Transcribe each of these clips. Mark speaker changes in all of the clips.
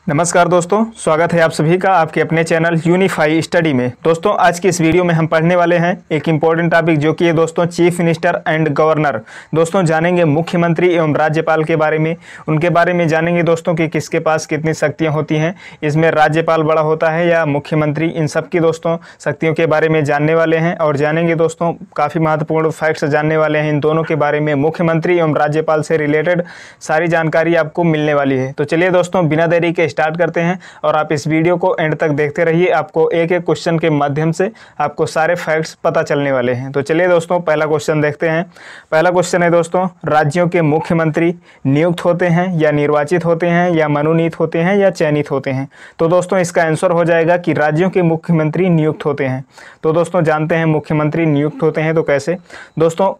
Speaker 1: नमस्कार दोस्तों, स्वागत है आप सभी का आपके अपने चैनल यूनिफाई स्टडी में। दोस्तों आज की इस वीडियो में हम पढ़ने वाले हैं एक इम्पॉर्टेंट टॉपिक जो कि है दोस्तों चीफ मिनिस्टर एंड गवर्नर। दोस्तों जानेंगे मुख्यमंत्री एवं राज्यपाल के बारे में, उनके बारे में जानेंगे दोस्तों कि किसके पास कितनी शक्तियां होती हैं, इसमें राज्यपाल बड़ा होता है या मुख्यमंत्री, इन सब की दोस्तों शक्तियों के बारे में जानने वाले हैं। और जानेंगे दोस्तों काफ़ी महत्वपूर्ण फैक्ट्स जानने वाले हैं इन दोनों के बारे में, मुख्यमंत्री एवं राज्यपाल से रिलेटेड सारी जानकारी आपको मिलने वाली है। तो चलिए दोस्तों बिना देरी के स्टार्ट करते हैं और आप इस वीडियो को एंड तक देखते रहिए। आपको एक एक क्वेश्चन के माध्यम से आपको सारे फैक्ट्स पता चलने वाले हैं। तो चलिए दोस्तों पहला क्वेश्चन देखते हैं। पहला क्वेश्चन है दोस्तों, राज्यों के मुख्यमंत्री नियुक्त होते हैं या निर्वाचित होते हैं या मनोनीत होते हैं या चयनित होते हैं? तो दोस्तों इसका आंसर हो जाएगा कि राज्यों के मुख्यमंत्री नियुक्त होते हैं। तो दोस्तों जानते हैं मुख्यमंत्री नियुक्त होते हैं तो कैसे। दोस्तों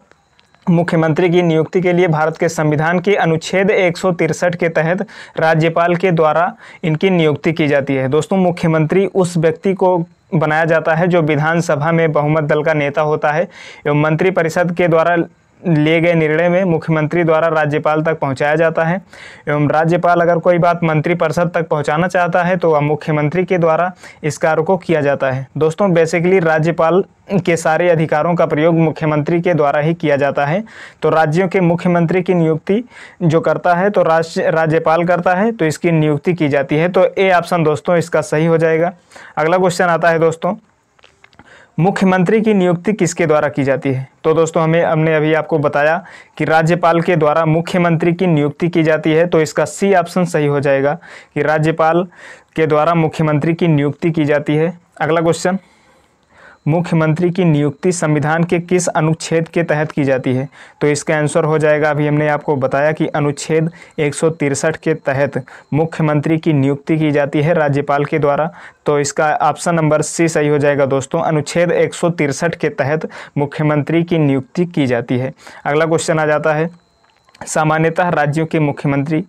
Speaker 1: मुख्यमंत्री की नियुक्ति के लिए भारत के संविधान के अनुच्छेद 163 के तहत राज्यपाल के द्वारा इनकी नियुक्ति की जाती है। दोस्तों मुख्यमंत्री उस व्यक्ति को बनाया जाता है जो विधानसभा में बहुमत दल का नेता होता है एवं मंत्रिपरिषद के द्वारा लिए गए निर्णय में मुख्यमंत्री द्वारा राज्यपाल तक पहुंचाया जाता है एवं राज्यपाल अगर कोई बात मंत्रिपरिषद तक पहुंचाना चाहता है तो वह मुख्यमंत्री के द्वारा इस कार्य को किया जाता है। दोस्तों बेसिकली राज्यपाल के सारे अधिकारों का प्रयोग मुख्यमंत्री के द्वारा ही किया जाता है। तो राज्यों के मुख्यमंत्री की नियुक्ति जो करता है तो राज्यपाल करता है, तो इसकी नियुक्ति की जाती है। तो ए ऑप्शन दोस्तों इसका सही हो जाएगा। अगला क्वेश्चन आता है दोस्तों, मुख्यमंत्री की नियुक्ति किसके द्वारा की जाती है? तो दोस्तों हमने अभी आपको बताया कि राज्यपाल के द्वारा मुख्यमंत्री की नियुक्ति की जाती है। तो इसका सी ऑप्शन सही हो जाएगा कि राज्यपाल के द्वारा मुख्यमंत्री की नियुक्ति की जाती है। अगला क्वेश्चन, मुख्यमंत्री की नियुक्ति संविधान के किस अनुच्छेद के तहत की जाती है? तो इसका आंसर हो जाएगा, अभी हमने आपको बताया कि अनुच्छेद 163 के तहत मुख्यमंत्री की नियुक्ति की जाती है राज्यपाल के द्वारा। तो इसका ऑप्शन नंबर सी सही हो जाएगा दोस्तों, अनुच्छेद 163 के तहत मुख्यमंत्री की नियुक्ति की जाती है। अगला क्वेश्चन आ जाता है, सामान्यतः राज्यों के मुख्यमंत्री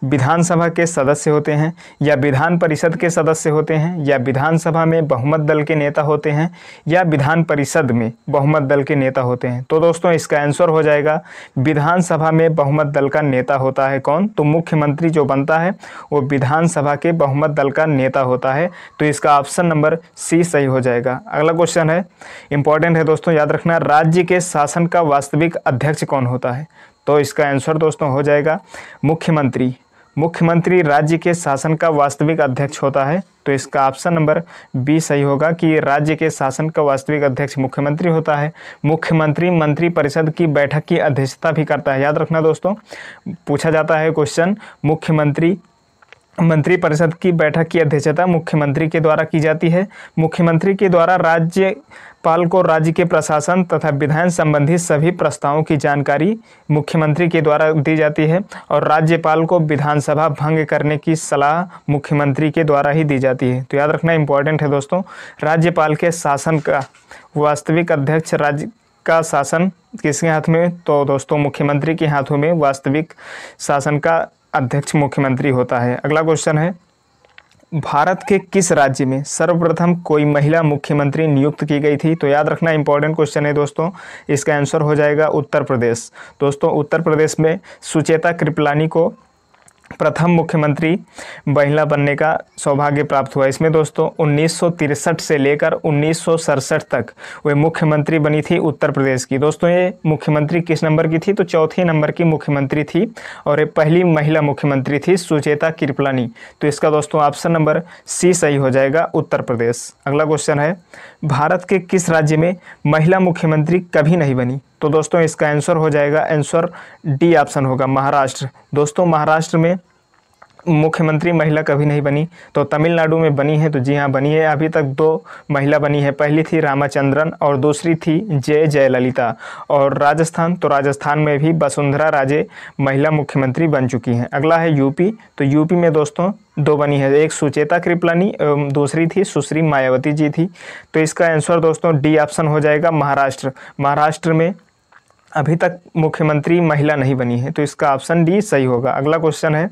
Speaker 1: विधानसभा के सदस्य होते हैं या विधान परिषद के सदस्य होते हैं या विधानसभा में बहुमत दल के नेता होते हैं या विधान परिषद में बहुमत दल के नेता होते हैं? तो दोस्तों इसका आंसर हो जाएगा विधानसभा में बहुमत दल का नेता होता है। कौन? तो मुख्यमंत्री जो बनता है वो विधानसभा के बहुमत दल का नेता होता है। तो इसका ऑप्शन नंबर सी सही हो जाएगा। अगला क्वेश्चन है, इंपॉर्टेंट है दोस्तों, याद रखना, राज्य के शासन का वास्तविक अध्यक्ष कौन होता है? तो इसका आंसर दोस्तों हो जाएगा मुख्यमंत्री। मुख्यमंत्री राज्य के शासन का वास्तविक अध्यक्ष होता है। तो इसका ऑप्शन नंबर बी सही होगा कि राज्य के शासन का वास्तविक अध्यक्ष मुख्यमंत्री होता है। मुख्यमंत्री मंत्रिपरिषद की बैठक की अध्यक्षता भी करता है। याद रखना दोस्तों, पूछा जाता है क्वेश्चन, मुख्यमंत्री मंत्रिपरिषद की बैठक की अध्यक्षता मुख्यमंत्री के द्वारा की जाती है। मुख्यमंत्री के द्वारा राज्यपाल को राज्य के प्रशासन तथा विधायन संबंधी सभी प्रस्तावों की जानकारी मुख्यमंत्री के द्वारा दी जाती है और राज्यपाल को विधानसभा भंग करने की सलाह मुख्यमंत्री के द्वारा ही दी जाती है। तो याद रखना इंपॉर्टेंट है दोस्तों, राज्यपाल के शासन का वास्तविक अध्यक्ष, राज्य का शासन किसके हाथ में? तो दोस्तों मुख्यमंत्री के हाथों में वास्तविक शासन का अध्यक्ष मुख्यमंत्री होता है। अगला क्वेश्चन है, भारत के किस राज्य में सर्वप्रथम कोई महिला मुख्यमंत्री नियुक्त की गई थी? तो याद रखना इंपॉर्टेंट क्वेश्चन है दोस्तों, इसका आंसर हो जाएगा उत्तर प्रदेश। दोस्तों उत्तर प्रदेश में सुचेता कृपलानी को प्रथम मुख्यमंत्री महिला बनने का सौभाग्य प्राप्त हुआ। इसमें दोस्तों 1963 से लेकर 1967 तक वे मुख्यमंत्री बनी थी उत्तर प्रदेश की। दोस्तों ये मुख्यमंत्री किस नंबर की थी? तो चौथे नंबर की मुख्यमंत्री थी और ये पहली महिला मुख्यमंत्री थी सुचेता कृपलानी। तो इसका दोस्तों ऑप्शन नंबर सी सही हो जाएगा, उत्तर प्रदेश। अगला क्वेश्चन है, भारत के किस राज्य में महिला मुख्यमंत्री कभी नहीं बनी? तो दोस्तों इसका आंसर हो जाएगा, आंसर डी ऑप्शन होगा, महाराष्ट्र। दोस्तों महाराष्ट्र में मुख्यमंत्री महिला कभी नहीं बनी। तो तमिलनाडु में बनी है, तो जी हाँ बनी है। अभी तक 2 महिला बनी है, पहली थी रामाचंद्रन और दूसरी थी जयललिता। और राजस्थान, तो राजस्थान में भी वसुंधरा राजे महिला मुख्यमंत्री बन चुकी हैं। अगला है यूपी, तो यूपी में दोस्तों 2 बनी है, एक सुचेता कृपलानी एवं दूसरी थी सुश्री मायावती जी थी। तो इसका आंसर दोस्तों डी ऑप्शन हो जाएगा, महाराष्ट्र। महाराष्ट्र में अभी तक मुख्यमंत्री महिला नहीं बनी है, तो इसका ऑप्शन डी सही होगा। अगला क्वेश्चन है,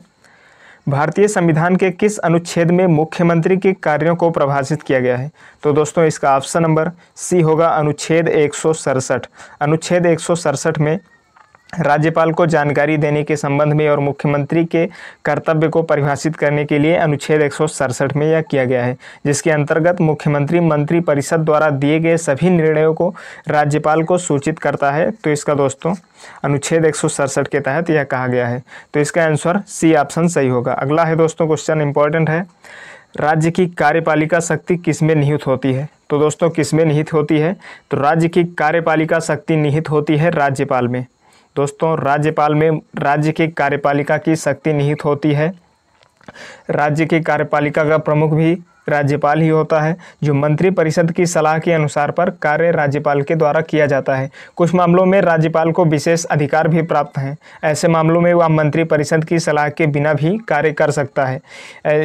Speaker 1: भारतीय संविधान के किस अनुच्छेद में मुख्यमंत्री के कार्यों को परिभाषित किया गया है? तो दोस्तों इसका ऑप्शन नंबर सी होगा, अनुच्छेद 167। अनुच्छेद 167 में राज्यपाल को जानकारी देने के संबंध में और मुख्यमंत्री के कर्तव्य को परिभाषित करने के लिए अनुच्छेद 167 में यह किया गया है, जिसके अंतर्गत मुख्यमंत्री मंत्रिपरिषद द्वारा दिए गए सभी निर्णयों को राज्यपाल को सूचित करता है। तो इसका दोस्तों अनुच्छेद 167 के तहत यह कहा गया है। तो इसका आंसर सी ऑप्शन सही होगा। अगला है दोस्तों क्वेश्चन इंपॉर्टेंट है, राज्य की कार्यपालिका शक्ति किसमें निहित होती है? तो दोस्तों किसमें निहित होती है? तो राज्य की कार्यपालिका शक्ति निहित होती है राज्यपाल में। दोस्तों राज्यपाल में राज्य की कार्यपालिका की शक्ति निहित होती है। राज्य की कार्यपालिका का प्रमुख भी राज्यपाल ही होता है, जो मंत्रिपरिषद की सलाह के अनुसार पर कार्य राज्यपाल के द्वारा किया जाता है। कुछ मामलों में राज्यपाल को विशेष अधिकार भी प्राप्त हैं। ऐसे मामलों में वह मंत्रिपरिषद की सलाह के बिना भी कार्य कर सकता है।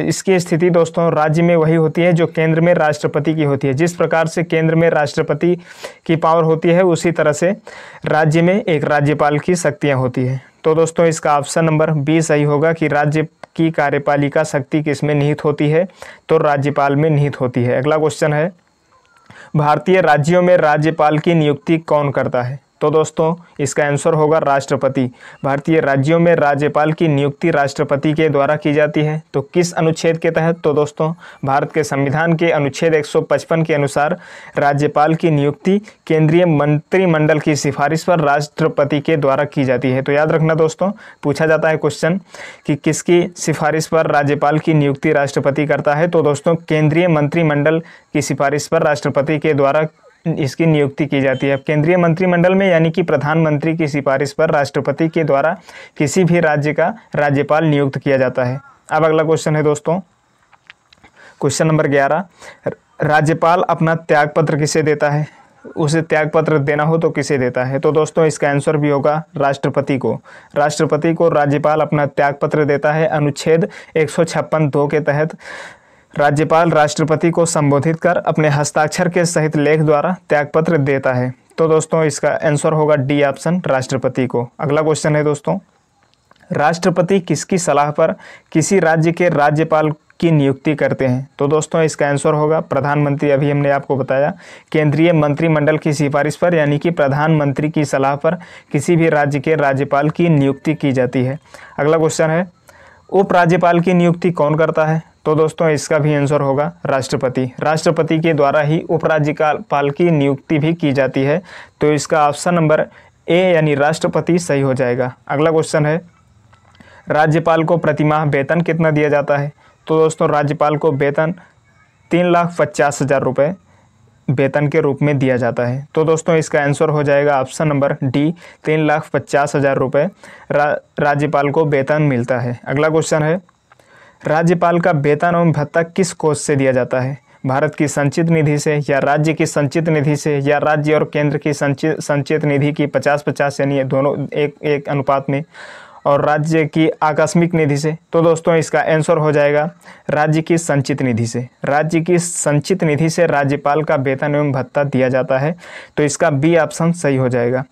Speaker 1: इसकी स्थिति दोस्तों राज्य में वही होती है जो केंद्र में राष्ट्रपति की होती है। जिस प्रकार से केंद्र में राष्ट्रपति की पावर होती है, उसी तरह से राज्य में एक राज्यपाल की शक्तियाँ होती हैं। तो दोस्तों इसका ऑप्शन नंबर बी सही होगा कि राज्य की कार्यपालिका शक्ति किसमें निहित होती है? तो राज्यपाल में निहित होती है। अगला क्वेश्चन है, भारतीय राज्यों में राज्यपाल की नियुक्ति कौन करता है? तो दोस्तों इसका आंसर होगा राष्ट्रपति। भारतीय राज्यों में राज्यपाल की नियुक्ति राष्ट्रपति के द्वारा की जाती है। तो किस अनुच्छेद के तहत? तो दोस्तों भारत के संविधान के अनुच्छेद 155 के अनुसार राज्यपाल की नियुक्ति केंद्रीय मंत्रिमंडल की सिफारिश पर राष्ट्रपति के द्वारा की जाती है। तो याद रखना दोस्तों, पूछा जाता है क्वेश्चन कि किसकी सिफारिश पर राज्यपाल की नियुक्ति राष्ट्रपति करता है? तो दोस्तों केंद्रीय मंत्रिमंडल की सिफारिश पर राष्ट्रपति के द्वारा इसकी नियुक्ति की जाती है। अब केंद्रीय मंत्रिमंडल में यानी कि प्रधानमंत्री की सिफारिश पर राष्ट्रपति के द्वारा किसी भी राज्य का राज्यपाल नियुक्त किया जाता है। अब अगला क्वेश्चन है दोस्तों क्वेश्चन नंबर 11, राज्यपाल अपना त्यागपत्र किसे देता है? उसे त्यागपत्र देना हो तो किसे देता है? तो दोस्तों इसका आंसर भी होगा राष्ट्रपति को। राष्ट्रपति को राज्यपाल अपना त्यागपत्र देता है। अनुच्छेद 156(2) के तहत राज्यपाल राष्ट्रपति को संबोधित कर अपने हस्ताक्षर के सहित लेख द्वारा त्यागपत्र देता है। तो दोस्तों इसका आंसर होगा डी ऑप्शन, राष्ट्रपति को। अगला क्वेश्चन है दोस्तों, राष्ट्रपति किसकी सलाह पर किसी राज्य के राज्यपाल की नियुक्ति करते हैं? तो दोस्तों इसका आंसर होगा प्रधानमंत्री। अभी हमने आपको बताया केंद्रीय मंत्रिमंडल की सिफारिश पर यानी कि प्रधानमंत्री की सलाह पर किसी भी राज्य के राज्यपाल की नियुक्ति की जाती है। अगला क्वेश्चन है, उप राज्यपाल की नियुक्ति कौन करता है? तो दोस्तों इसका भी आंसर होगा राष्ट्रपति। राष्ट्रपति के द्वारा ही उपराज्यपाल की नियुक्ति भी की जाती है। तो इसका ऑप्शन नंबर ए यानी राष्ट्रपति सही हो जाएगा। अगला क्वेश्चन है, राज्यपाल को प्रतिमाह वेतन कितना दिया जाता है? तो दोस्तों राज्यपाल को वेतन 3,50,000 रुपये वेतन के रूप में दिया जाता है। तो दोस्तों इसका आंसर हो जाएगा ऑप्शन नंबर डी, 3,50,000 रुपये राज्यपाल को वेतन मिलता है। अगला क्वेश्चन है, राज्यपाल का वेतन एवं भत्ता किस कोष से दिया जाता है? भारत की संचित निधि से या राज्य की संचित निधि से या राज्य और केंद्र की संचित निधि की 50-50 यानी दोनों एक अनुपात में, और राज्य की आकस्मिक निधि से? तो दोस्तों इसका आंसर हो जाएगा राज्य की संचित निधि से। राज्य की संचित निधि से राज्यपाल का वेतन एवं भत्ता दिया जाता है। तो इसका बी ऑप्शन सही हो जाएगा।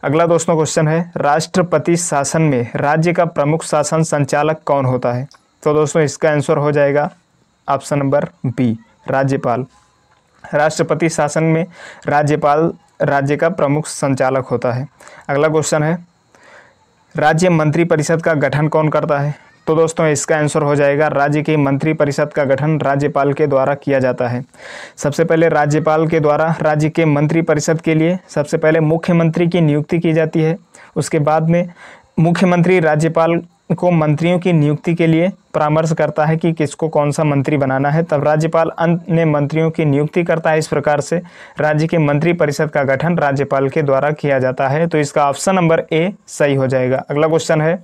Speaker 1: अगला दोस्तों क्वेश्चन है, राष्ट्रपति शासन में राज्य का प्रमुख शासन संचालक कौन होता है? तो दोस्तों इसका आंसर हो जाएगा ऑप्शन नंबर बी, राज्यपाल। राष्ट्रपति शासन में राज्यपाल राज्य का प्रमुख संचालक होता है। अगला क्वेश्चन है, राज्य मंत्रिपरिषद का गठन कौन करता है? तो दोस्तों इसका आंसर हो जाएगा राज्य की मंत्रिपरिषद का गठन राज्यपाल के द्वारा किया जाता है। सबसे पहले राज्यपाल के द्वारा राज्य के मंत्रिपरिषद के लिए सबसे पहले मुख्यमंत्री की नियुक्ति की जाती है। उसके बाद में मुख्यमंत्री राज्यपाल को मंत्रियों की नियुक्ति के लिए परामर्श करता है कि किसको कौन सा मंत्री बनाना है। तब राज्यपाल अंत में मंत्रियों की नियुक्ति करता है। इस प्रकार से राज्य के मंत्रिपरिषद का गठन राज्यपाल के द्वारा किया जाता है। तो इसका ऑप्शन नंबर ए सही हो जाएगा। अगला क्वेश्चन है,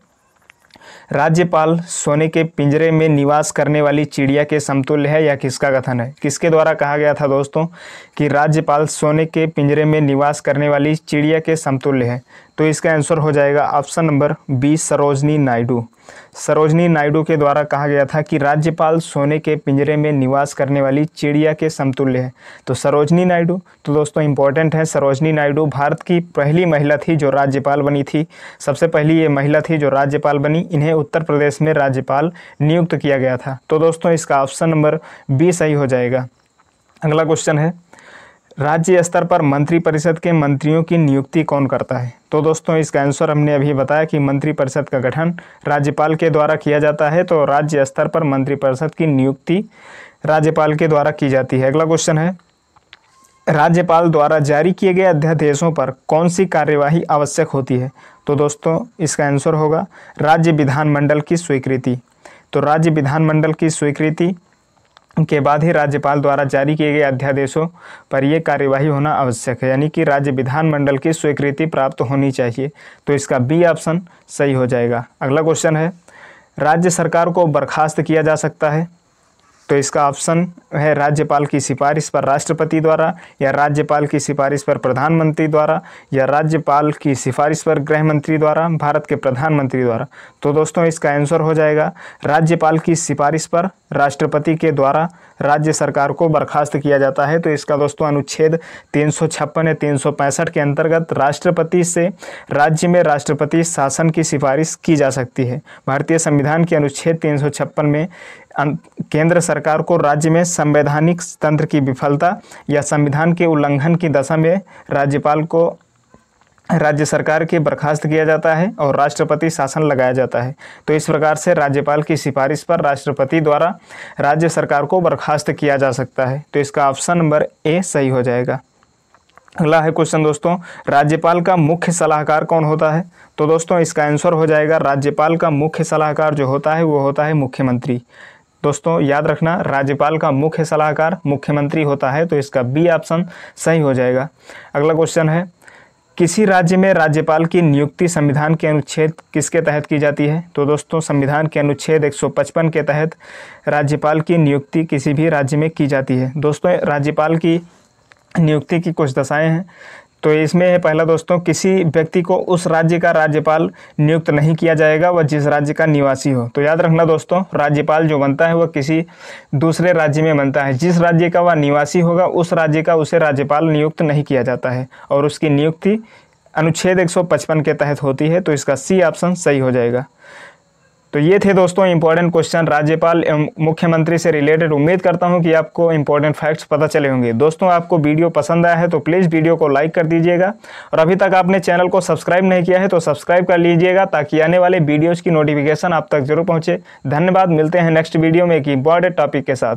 Speaker 1: राज्यपाल सोने के पिंजरे में निवास करने वाली चिड़िया के समतुल्य है या किसका कथन है? किसके द्वारा कहा गया था दोस्तों कि राज्यपाल सोने के पिंजरे में निवास करने वाली चिड़िया के समतुल्य है? तो इसका आंसर हो जाएगा option number B, Sarojini Naidu. Sarojini Naidu के द्वारा कहा गया था कि राज्यपाल सोने के पिंजरे में निवास करने वाली चिड़िया के समतुल्य है। तो सरोजनी नायडू तो दोस्तों इंपॉर्टेंट है। सरोजनी नायडू भारत की पहली महिला थी जो राज्यपाल बनी थी। सबसे पहली ये महिला थी जो राज्यपाल बनी। इन्हें उत्तर प्रदेश में राज्यपाल नियुक्त किया गया था। तो दोस्तों इसका ऑप्शन नंबर बी सही हो जाएगा। अगला क्वेश्चन है, राज्य स्तर पर मंत्रिपरिषद के मंत्रियों की नियुक्ति कौन करता है? तो दोस्तों इसका आंसर हमने अभी बताया कि मंत्रिपरिषद का गठन राज्यपाल के द्वारा किया जाता है। तो राज्य स्तर पर मंत्रिपरिषद की नियुक्ति राज्यपाल के द्वारा की जाती है। अगला क्वेश्चन है, राज्यपाल द्वारा जारी किए गए अध्यादेशों पर कौन सी कार्यवाही आवश्यक होती है? तो दोस्तों इसका आंसर होगा राज्य विधानमंडल की स्वीकृति। तो राज्य विधानमंडल की स्वीकृति के बाद ही राज्यपाल द्वारा जारी किए गए अध्यादेशों पर यह कार्यवाही होना आवश्यक है, यानी कि राज्य विधानमंडल की स्वीकृति प्राप्त होनी चाहिए। तो इसका बी ऑप्शन सही हो जाएगा। अगला क्वेश्चन है, राज्य सरकार को बर्खास्त किया जा सकता है? तो इसका ऑप्शन है राज्यपाल की सिफारिश पर राष्ट्रपति द्वारा, या राज्यपाल की सिफारिश पर प्रधानमंत्री द्वारा, या राज्यपाल की सिफारिश पर गृह मंत्री द्वारा, भारत के प्रधानमंत्री द्वारा। तो दोस्तों इसका आंसर हो जाएगा राज्यपाल की सिफारिश पर राष्ट्रपति के द्वारा राज्य सरकार को बर्खास्त किया जाता है। तो इसका दोस्तों अनुच्छेद 356 या 365 के अंतर्गत राष्ट्रपति से राज्य में राष्ट्रपति शासन की सिफारिश की जा सकती है। भारतीय संविधान के अनुच्छेद 356 में केंद्र सरकार को राज्य में संवैधानिक तंत्र की विफलता या संविधान के उल्लंघन की दशा में राज्यपाल को राज्य सरकार के बर्खास्त किया जाता है और राष्ट्रपति शासन लगाया जाता है। तो इस प्रकार से राज्यपाल की सिफारिश पर राष्ट्रपति द्वारा राज्य सरकार को बर्खास्त किया जा सकता है। तो इसका ऑप्शन नंबर ए सही हो जाएगा। अगला है क्वेश्चन दोस्तों, राज्यपाल का मुख्य सलाहकार कौन होता है? तो दोस्तों इसका आंसर हो जाएगा राज्यपाल का मुख्य सलाहकार जो होता है वो होता है मुख्यमंत्री। दोस्तों याद रखना, राज्यपाल का मुख्य सलाहकार मुख्यमंत्री होता है। तो इसका बी ऑप्शन सही हो जाएगा। अगला क्वेश्चन है, किसी राज्य में राज्यपाल की नियुक्ति संविधान के अनुच्छेद किसके तहत की जाती है? तो दोस्तों संविधान के अनुच्छेद 155 के तहत राज्यपाल की नियुक्ति किसी भी राज्य में की जाती है। दोस्तों राज्यपाल की नियुक्ति की कुछ दशाएं हैं। तो इसमें है पहला दोस्तों, किसी व्यक्ति को उस राज्य का राज्यपाल नियुक्त नहीं किया जाएगा वह जिस राज्य का निवासी हो। तो याद रखना दोस्तों, राज्यपाल जो बनता है वह किसी दूसरे राज्य में बनता है। जिस राज्य का वह निवासी होगा उस राज्य का उसे राज्यपाल नियुक्त नहीं किया जाता है और उसकी नियुक्ति अनुच्छेद 155 के तहत होती है। तो इसका सी ऑप्शन सही हो जाएगा। तो ये थे दोस्तों इंपॉर्टेंट क्वेश्चन राज्यपाल एवं मुख्यमंत्री से रिलेटेड। उम्मीद करता हूं कि आपको इंपॉर्टेंट फैक्ट्स पता चले होंगे। दोस्तों आपको वीडियो पसंद आया है तो प्लीज़ वीडियो को लाइक कर दीजिएगा और अभी तक आपने चैनल को सब्सक्राइब नहीं किया है तो सब्सक्राइब कर लीजिएगा ताकि आने वाले वीडियोज़ की नोटिफिकेशन आप तक जरूर पहुँचे। धन्यवाद। मिलते हैं नेक्स्ट वीडियो में एक इंपॉर्टेंट टॉपिक के साथ।